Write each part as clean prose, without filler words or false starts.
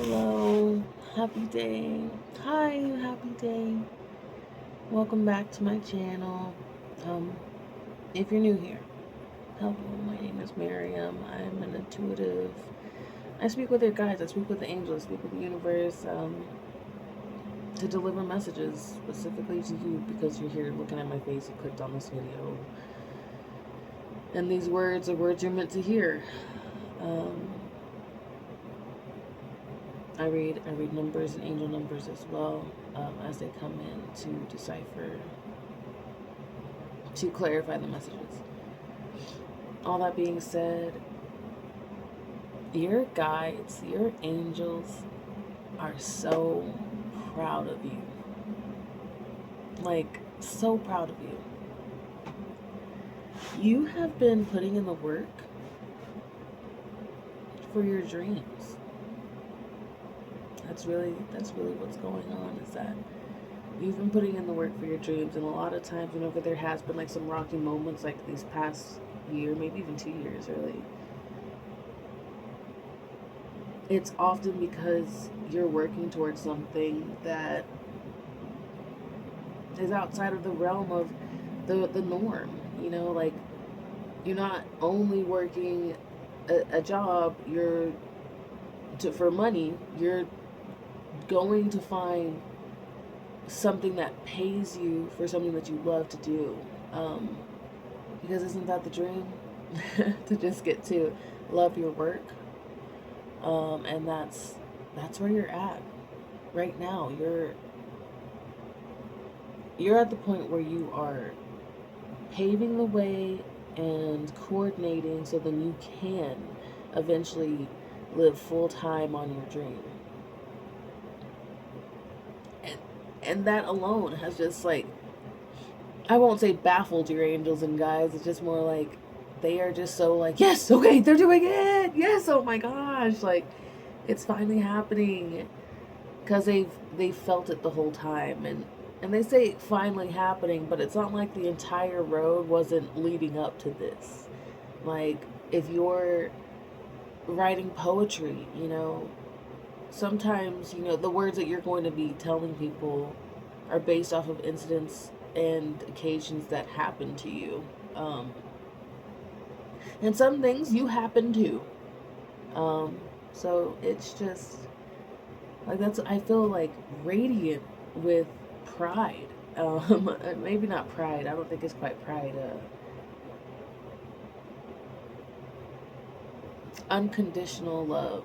Hello, happy day. Hi, happy day. Welcome back to my channel. Um, if you're new here, hello, my name is Miriam. I'm an intuitive. I speak with your guides, I speak with the angels, I speak with the universe, to deliver messages specifically to you because you're here looking at my face, you clicked on this video. And these words are words you're meant to hear. Um, I read numbers and angel numbers as well, as they come in to decipher, to clarify the messages. All that being said, your guides, your angels are so proud of you. Like, so proud of you. You have been putting in the work for your dreams. That's really what's going on, is that you've been putting in the work for your dreams. And a lot of times whenever there has been like some rocky moments, like these past year, maybe even 2 years really, it's often because you're working towards something that is outside of the realm of the norm. Like, you're not only working a job for money. You're going to find something that pays you for something that you love to do, because isn't that the dream? To just get to love your work, and that's where you're at right now. You're at the point where you are paving the way and coordinating so then you can eventually live full time on your dream. And that alone has just, like, I won't say baffled your angels and guides. It's just more like they are just so like, yes, okay, they're doing it. Yes, oh my gosh, like, it's finally happening, because they've felt it the whole time. And they say finally happening, but it's not like the entire road wasn't leading up to this. Like, if you're writing poetry, sometimes, the words that you're going to be telling people are based off of incidents and occasions that happen to you. And some things you happen to. So it's just, like, I feel like radiant with pride. Maybe not pride. I don't think it's quite pride. Unconditional love.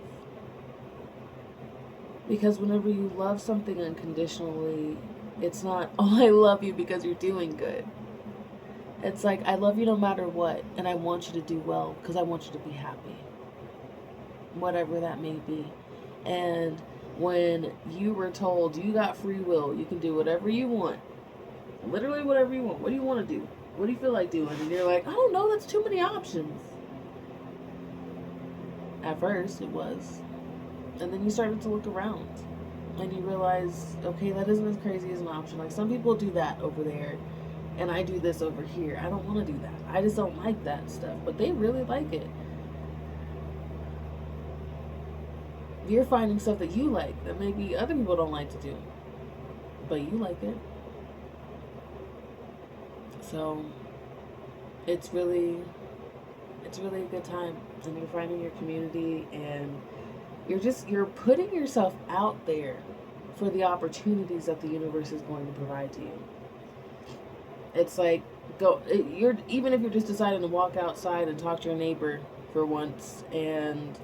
Because whenever you love something unconditionally, it's not, oh, I love you because you're doing good. It's like, I love you no matter what, and I want you to do well because I want you to be happy. Whatever that may be. And when you were told you got free will, you can do whatever you want. Literally whatever you want. What do you want to do? What do you feel like doing? And you're like, I don't know, that's too many options. At first, it was. And then you started to look around. And you realize, okay, that isn't as crazy as an option. Like, some people do that over there, and I do this over here. I don't want to do that. I just don't like that stuff. But they really like it. You're finding stuff that you like that maybe other people don't like to do, but you like it. So it's really a good time, and you're finding your community, and you're putting yourself out there for the opportunities that the universe is going to provide to you. It's like, even if you're just deciding to walk outside and talk to your neighbor for once, and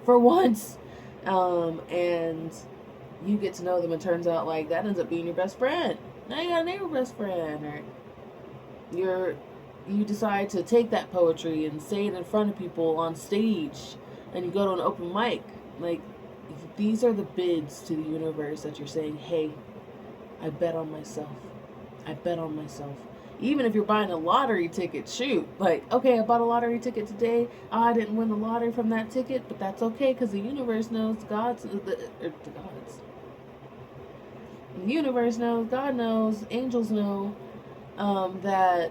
you get to know them, and turns out, like, that ends up being your best friend. Now you got a neighbor best friend. Or you decide to take that poetry and say it in front of people on stage, and you go to an open mic. Like, these are the bids to the universe that you're saying, hey, I bet on myself. I bet on myself. Even if you're buying a lottery ticket, shoot. Like, okay, I bought a lottery ticket today. Oh, I didn't win the lottery from that ticket, but that's okay, because the universe knows, the universe knows, God knows, angels know, that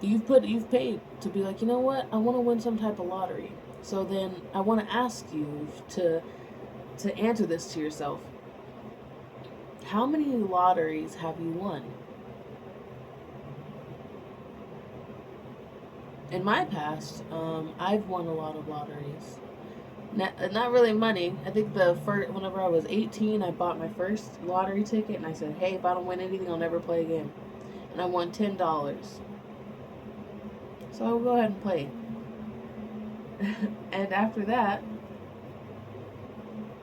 you've paid to be like, you know what, I want to win some type of lottery. So then I want to ask you to answer this to yourself. How many lotteries have you won? In my past, I've won a lot of lotteries. Not really money. I think whenever I was 18, I bought my first lottery ticket, and I said, "Hey, if I don't win anything, I'll never play again." And I won $10. So I will go ahead and play. And after that,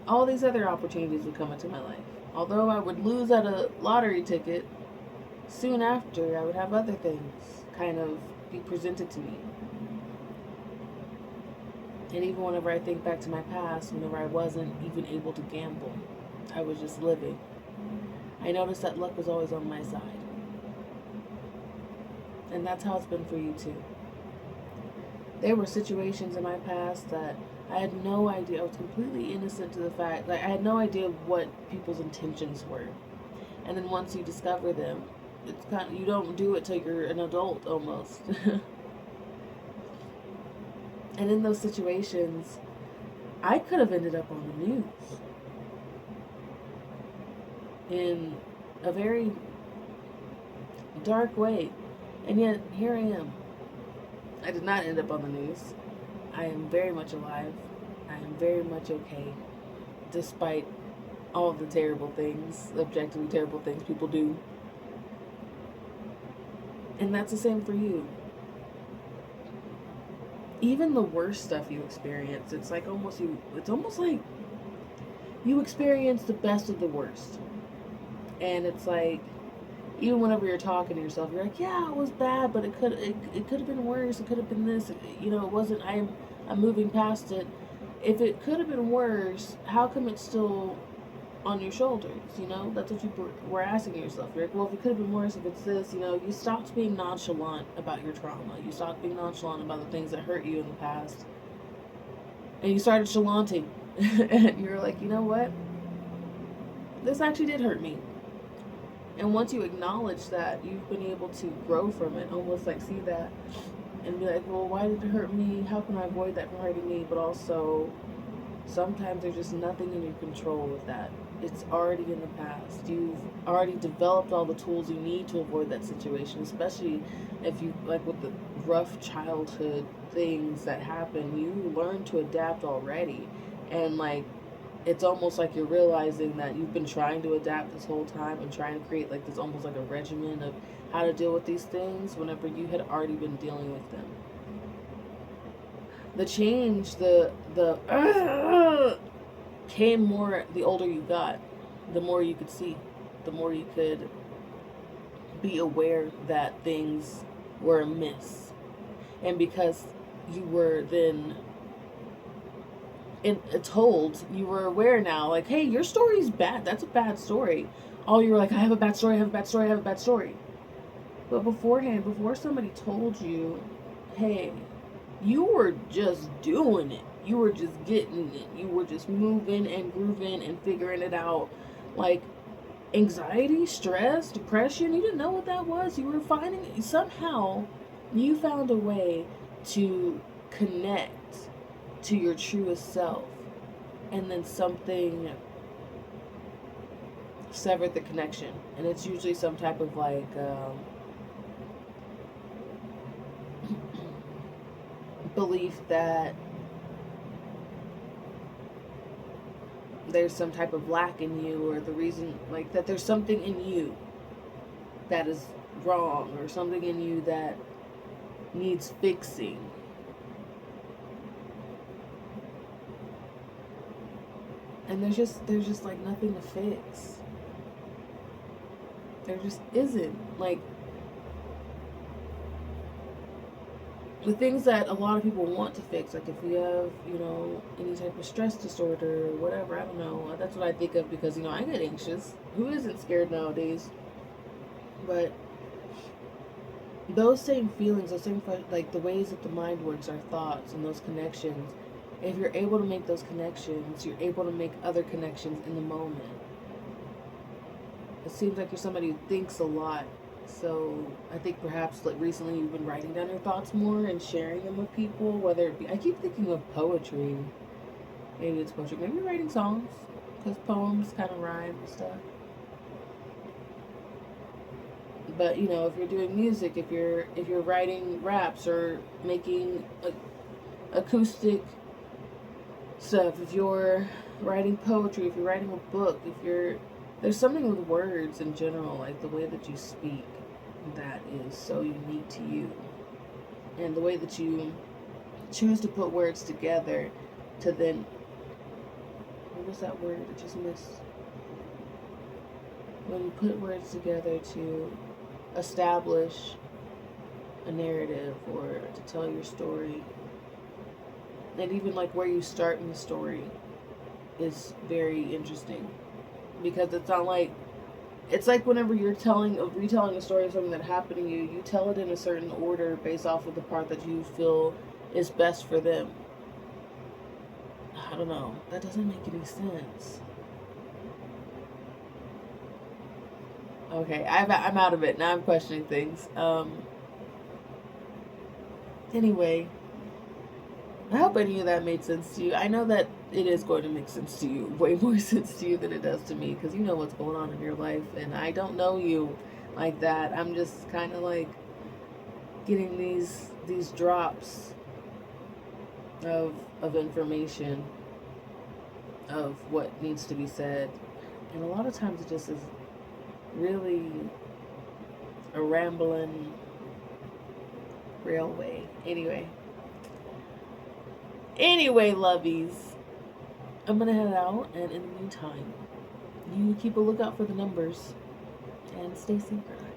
all these other opportunities would come into my life. Although I would lose at a lottery ticket, soon after I would have other things kind of be presented to me. And even whenever I think back to my past, whenever I wasn't even able to gamble, I was just living, I noticed that luck was always on my side. And that's how it's been for you too. There were situations in my past that I had no idea. I was completely innocent to the fact, like I had no idea what people's intentions were. And then once you discover them, it's kind of, you don't do it till you're an adult almost. And in those situations, I could have ended up on the news in a very dark way. And yet, here I am. I did not end up on the news. I am very much alive. I am very much okay, despite all of the terrible things, objectively terrible things people do. And that's the same for you. Even the worst stuff you experience, it's almost like you experience the best of the worst. And it's like, even whenever you're talking to yourself, you're like, yeah, it was bad, but it could have been worse. It could have been this. It wasn't. I'm moving past it. If it could have been worse, how come it's still on your shoulders? That's what you were asking yourself. You're like, well, if it could have been worse, if it's this, you stopped being nonchalant about your trauma. You stopped being nonchalant about the things that hurt you in the past, and you started chalanting. And you're like, you know what? This actually did hurt me. And once you acknowledge that, you've been able to grow from it, almost like see that and be like, well, why did it hurt me? How can I avoid that from hurting me? But also, sometimes there's just nothing in your control with that. It's already in the past. You've already developed all the tools you need to avoid that situation, especially if you, like with the rough childhood things that happen, you learn to adapt already. And it's almost like you're realizing that you've been trying to adapt this whole time and trying to create this almost like a regimen of how to deal with these things whenever you had already been dealing with them. The change, came more the older you got, the more you could see, the more you could be aware that things were amiss. And because you were then told, you were aware now, like, hey, your story's bad. That's a bad story. All you were like, I have a bad story, I have a bad story, I have a bad story. But beforehand, before somebody told you, hey, you were just doing it. You were just getting it. You were just moving and grooving and figuring it out. Like anxiety, stress, depression, you didn't know what that was. You were finding it. Somehow you found a way to connect to your truest self, and then something severed the connection, and it's usually some type of belief that there's some type of lack in you, or the reason that there's something in you that is wrong, or something in you that needs fixing. And there's just nothing to fix. There just isn't. The things that a lot of people want to fix, like if you have, any type of stress disorder or whatever, I don't know. That's what I think of because, I get anxious. Who isn't scared nowadays? But those same feelings, those same, the ways that the mind works, our thoughts and those connections, if you're able to make those connections, you're able to make other connections in the moment. It seems like you're somebody who thinks a lot So I think perhaps like recently you've been writing down your thoughts more and sharing them with people, whether it be, I keep thinking of poetry. Maybe it's poetry. Maybe writing songs, because poems kind of rhyme and stuff. But you know, if you're doing music, if you're writing raps or making acoustic stuff, if you're writing poetry, if you're writing a book, if you're there's something with words in general, like the way that you speak, that is so unique to you, and the way that you choose to put words together to then what was that word I just missed? When you put words together to establish a narrative or to tell your story, and even like where you start in the story is very interesting, because it's like whenever you're retelling a story of something that happened to you, you tell it in a certain order based off of the part that you feel is best for them. I don't know, that doesn't make any sense. Okay, I'm out of it now. I'm questioning things. Anyway, I hope any of that made sense to you. I know that it is going to make sense to you, way more sense to you than it does to me, because you know what's going on in your life, and I don't know you like that. I'm just kind of like getting these drops of information of what needs to be said, and a lot of times it just is really a rambling railway. Anyway, lovies, I'm gonna head out, and in the meantime, you keep a lookout for the numbers and stay synchronized.